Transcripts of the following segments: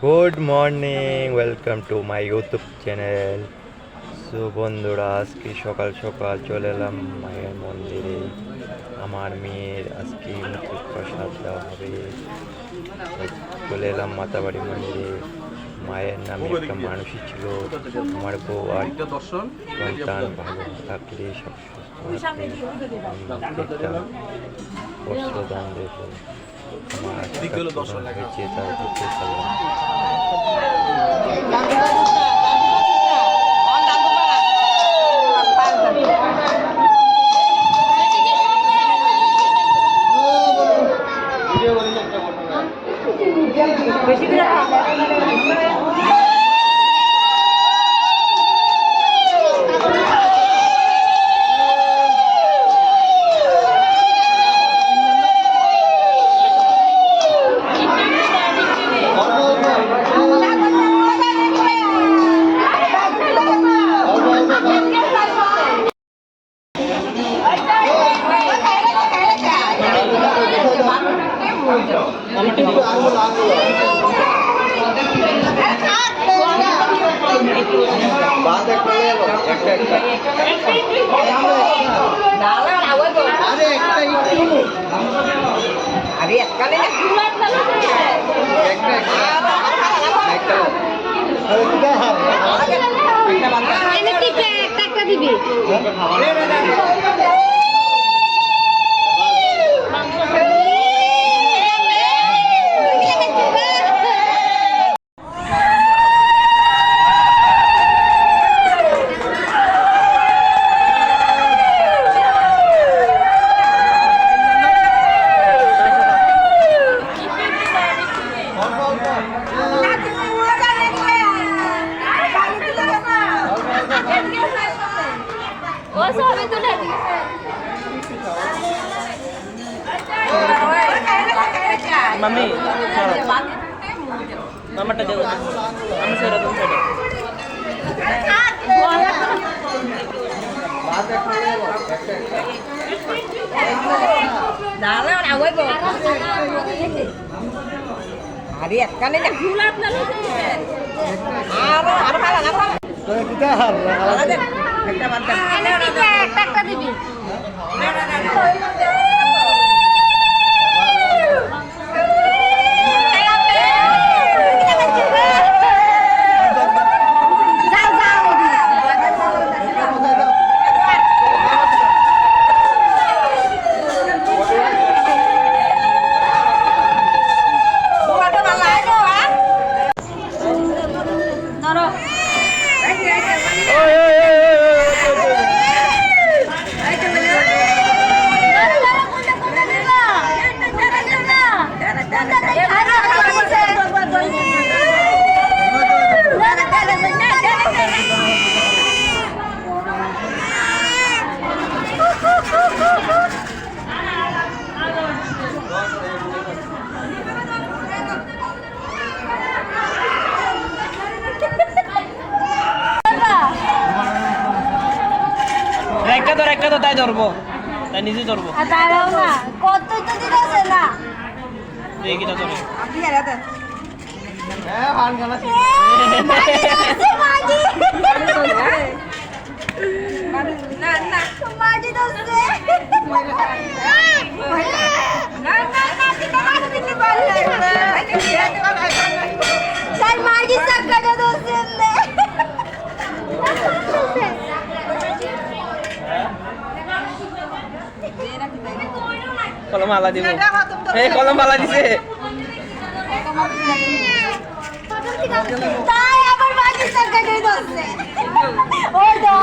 Good morning, welcome to my YouTube channel. So বন্ধুরা, আজকে সকাল সকাল চলে এলাম মায়ের মন্দিরে। আমার মেয়ের আজকে মুখে প্রসাদ দেওয়া হবে। চলে এলাম মাতাবাড়ি মন্দিরে। মায়ের নামে একটা মানুষই ছিল, আমার বউ আর সন্তান ভালো থাকলে সব সুস্থ একটা বস্ত্রদান দেব। আমার হয়েছে তার দেখতে পেলাম। একটা দিবি mami mama tak jauh mami sudah tuh sudah dalam awal bo hari kan ini bulat lalu ada apa kita ada একটা বাদ একটা দিবি একটা তো তাই ধরবো তাই নিজে ধরবো দাঁড়াও না কত তো দিন আছে না এই কিটা ধরে আপনি আর দাদা হ্যাঁ হান গানা না না মাঝি দোস্তে না না না দিতে মাঝি দিতে পারলে তাই মাঝি সাকাটা দোস্তে কলম আলা দিব এই কলম আলা দিছে তাই আবার মাঝি সাকাটা দোস্তে ও দাও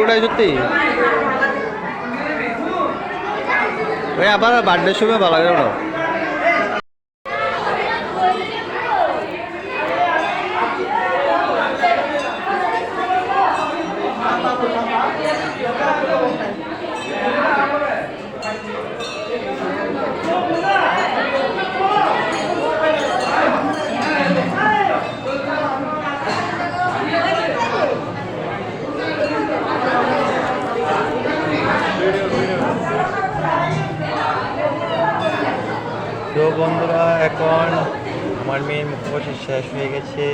ওটাই সত্যি ওই আবার বার্থডে সময় ভালো লাগে ওটা তো বন্ধুরা এখন আমার মেয়ের মুখোশ শেষ হয়ে গেছে,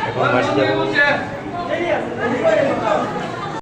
এখন বাড়ি যাবো।